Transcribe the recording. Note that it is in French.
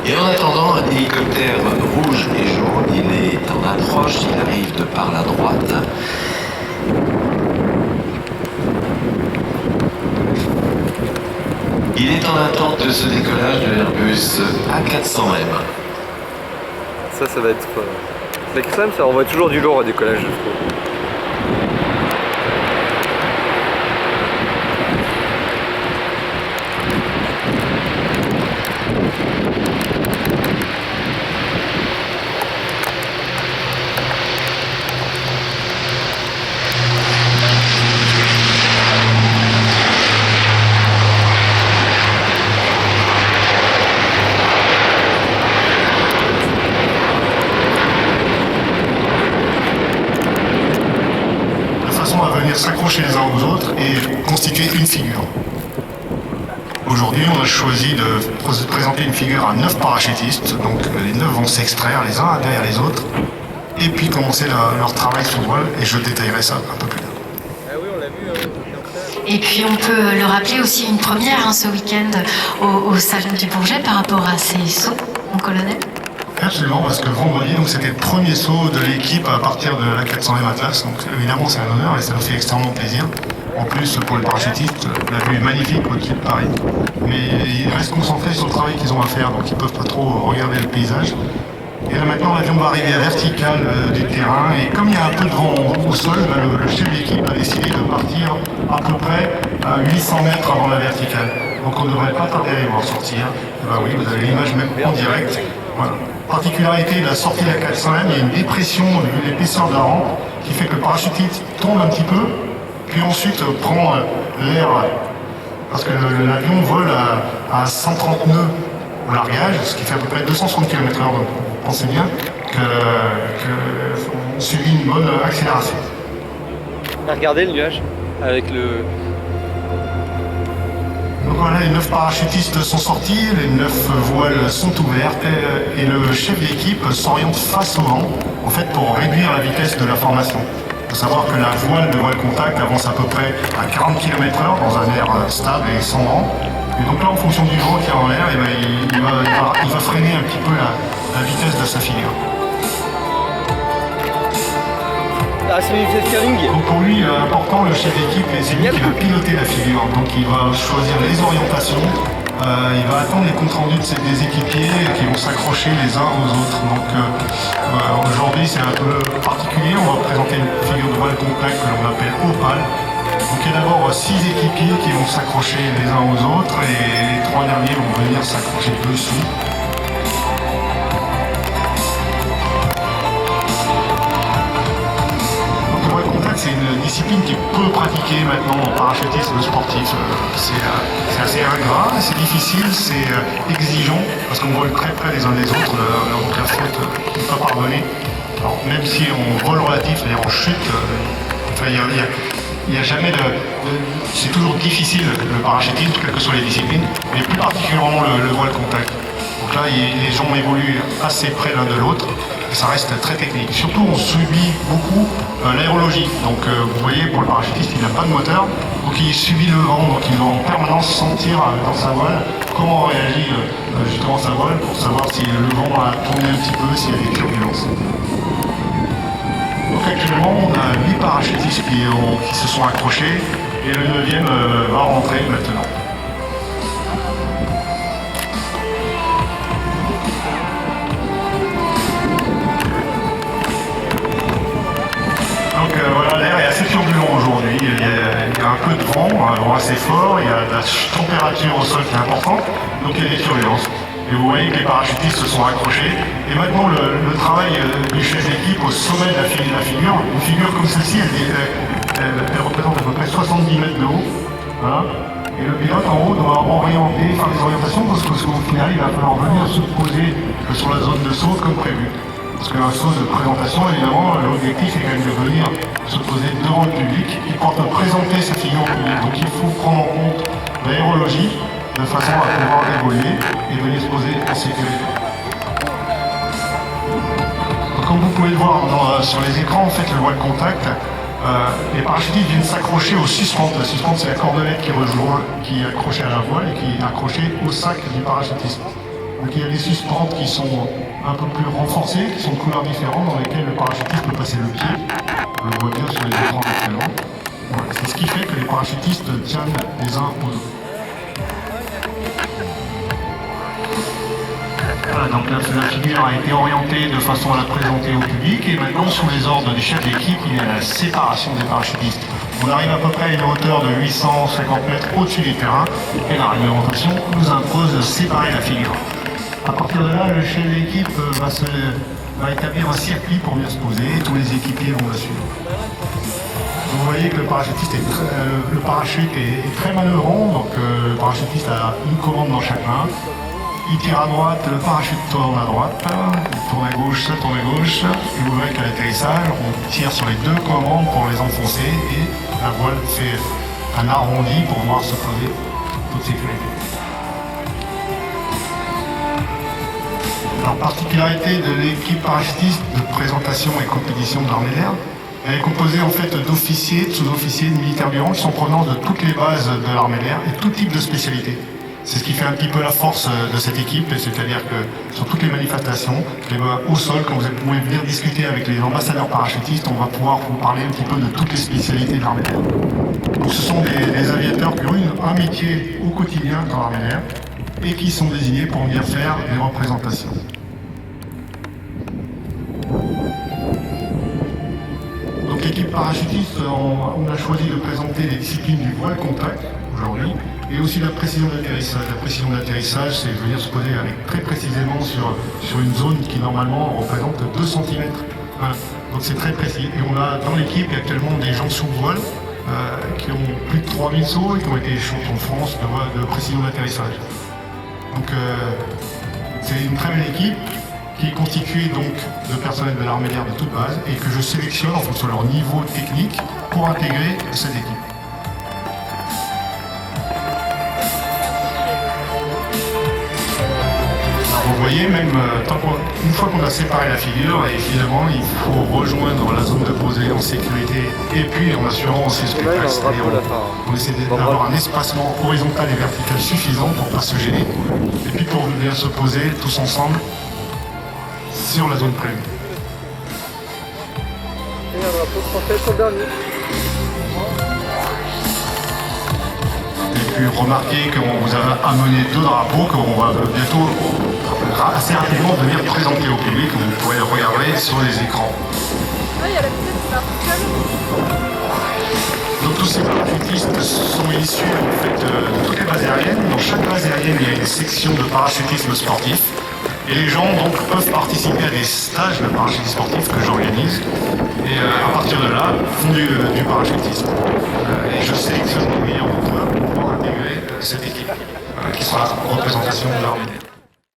Et en attendant, un hélicoptère rouge et jaune, il est en approche, il arrive de par la droite. Il est en attente de ce décollage de l'Airbus A400M. Ça va être... l'extrême, ça envoie toujours du lourd au décollage, je trouve. S'accrocher les uns aux autres et constituer une figure. Aujourd'hui, on a choisi de présenter une figure à 9 parachutistes, donc les 9 vont s'extraire les uns derrière les autres et puis commencer leur travail sous voile, et je détaillerai ça un peu plus tard. Ah oui, on l'a vu. Et puis on peut le rappeler aussi une première ce week-end au Salon du Bourget par rapport à ces sauts, mon colonel. Absolument, parce que vendredi, c'était le premier saut de l'équipe à partir de la 400e Atlas, donc évidemment c'est un honneur et ça nous fait extrêmement plaisir. En plus, pour les parachutistes, la vue est magnifique au-dessus de Paris, mais ils restent concentrés sur le travail qu'ils ont à faire, donc ils ne peuvent pas trop regarder le paysage. Et là maintenant, l'avion va arriver à vertical du terrain, et comme il y a un peu de vent au sol, le chef d'équipe a décidé de partir à peu près à 800 mètres avant la verticale. Donc on ne devrait pas tarder à les voir sortir. Et ben oui, vous avez l'image même en direct. Voilà. Particularité de la sortie de la 400M, il y a une dépression de l'épaisseur de la rampe qui fait que le parachutiste tombe un petit peu, puis ensuite prend l'air, parce que l'avion vole à 130 nœuds au largage, ce qui fait à peu près 260 km/h. Donc pensez bien qu'on subit une bonne accélération. Regardez le nuage avec le... Donc voilà, les 9 parachutistes sont sortis, les 9 voiles sont ouvertes et le chef d'équipe s'oriente face au vent, en fait pour réduire la vitesse de la formation. Il faut savoir que la voile de voile contact avance à peu près à 40 km/h dans un air stable et sans vent. Et donc là, en fonction du vent qu'il y a en l'air, il va freiner un petit peu la vitesse de sa figure. Ah, c'est une vitesse curling. Donc pour lui, important, le chef d'équipe, c'est lui qui va piloter la figure. Donc il va choisir les orientations, il va attendre les comptes rendus des équipiers qui vont s'accrocher les uns aux autres. Donc aujourd'hui, c'est un peu particulier. On va présenter une figure de voile contact que l'on appelle Opale. Donc il y a d'abord 6 équipiers qui vont s'accrocher les uns aux autres et les 3 derniers vont venir s'accrocher dessous. C'est une discipline qui est peu pratiquée maintenant en parachutisme sportif. C'est assez ingrat, c'est difficile, c'est exigeant, parce qu'on vole très près les uns des autres, donc la faute n'est pas pardonnée. Alors, même si on vole relatif, c'est-à-dire on chute, il n'y a jamais de... C'est toujours difficile le parachutisme, quelles que soient les disciplines, mais plus particulièrement le voile contact. Donc là, les gens évoluent assez près l'un de l'autre. Ça reste très technique. Surtout, on subit beaucoup l'aérologie. Donc, vous voyez, pour le parachutiste, il n'a pas de moteur. Donc, il subit le vent. Donc, il doit en permanence sentir dans sa voile comment réagit justement sa voile pour savoir si le vent a tourné un petit peu, s'il y a des turbulences. Donc, actuellement, on a 8 parachutistes qui se sont accrochés et le 9e va rentrer maintenant. Voilà, l'air est assez turbulent aujourd'hui, il y a un peu de vent, un vent assez fort, il y a de la température au sol qui est importante, donc il y a des turbulences. Et vous voyez que les parachutistes se sont accrochés. Et maintenant, le travail du chef d'équipe au sommet de la figure, une figure comme celle-ci, elle représente à peu près 70 mètres de haut. Voilà. Et le pilote en haut doit faire des orientations parce qu'au final, il va falloir venir se poser sur la zone de saut comme prévu. Parce qu'un saut de présentation, évidemment, l'objectif est quand même de venir se poser devant le public et pour présenter sa figure au public. Donc il faut prendre en compte l'aérologie de façon à pouvoir évoluer et venir se poser en sécurité. Donc, comme vous pouvez le voir sur les écrans, en fait, le voile contact, les parachutistes viennent s'accrocher au suspente. La suspente, c'est la cordelette qui est accrochée à la voile et qui est accrochée au sac du parachutiste. Donc il y a des suspentes qui sont un peu plus renforcées, qui sont de couleurs différentes, dans lesquelles le parachutiste peut passer le pied. On le voit bien sur les écrans actuellement. Voilà. C'est ce qui fait que les parachutistes tiennent les uns aux autres. Voilà, donc la figure a été orientée de façon à la présenter au public et maintenant sous les ordres du chef d'équipe, il y a la séparation des parachutistes. On arrive à peu près à une hauteur de 850 mètres au-dessus du terrain et la réglementation nous impose de séparer la figure. À partir de là, le chef d'équipe va établir un circuit pour bien se poser et tous les équipiers vont le suivre. Vous voyez que le parachutiste le parachute est très manœuvrant, donc le parachutiste a une commande dans chaque main. Il tire à droite, le parachute tourne à droite, il tourne à gauche, ça tourne à gauche, et vous verrez qu'à l'atterrissage, on tire sur les deux commandes pour les enfoncer et la voile fait un arrondi pour pouvoir se poser toute sécurité. Alors, particularité de l'équipe parachutiste de présentation et compétition de l'armée d'air, elle est composée en fait d'officiers, de sous-officiers, de militaires du rang qui sont en provenance de toutes les bases de l'armée d'air et tout type de spécialités. C'est ce qui fait un petit peu la force de cette équipe, c'est-à-dire que sur toutes les manifestations, au sol, quand vous pouvez venir discuter avec les ambassadeurs parachutistes, on va pouvoir vous parler un petit peu de toutes les spécialités de l'armée d'air. Donc ce sont des aviateurs qui ont un métier au quotidien dans l'armée d'air et qui sont désignés pour venir faire des représentations. Donc l'équipe parachutiste, on a choisi de présenter les disciplines du voile contact aujourd'hui et aussi la précision d'atterrissage. La précision d'atterrissage, c'est venir se poser avec très précisément sur une zone qui normalement représente 2 cm. Voilà. Donc c'est très précis. Et on a dans l'équipe actuellement des gens sous voile qui ont plus de 3000 sauts et qui ont été champions de France de précision d'atterrissage. Donc c'est une très belle équipe qui est constituée donc de personnel de l'armée d'air de toute base et que je sélectionne en fonction de leur niveau technique pour intégrer cette équipe. Vous voyez, même une fois qu'on a séparé la figure, évidemment, il faut rejoindre la zone de posée en sécurité et puis en assurant aussi le spectacle. On essaie d'avoir un espacement horizontal et vertical suffisant pour ne pas se gêner et puis pour venir se poser tous ensemble sur la zone prévue. Et un drapeau français sur le dernier. Et puis remarquez qu'on vous a amené 2 drapeaux qu'on va bientôt assez rapidement venir présenter au public. Vous pourrez le regarder sur les écrans. Ah, il y a la petite qui marche. Donc tous ces parachutistes sont issus en fait, de toutes les bases aériennes. Dans chaque base aérienne, il y a une section de parachutisme sportif. Et les gens donc peuvent participer à des stages de parachutisme sportif que j'organise. Et à partir de là, font du parachutisme. Et je sélectionne les meilleurs d'entre eux.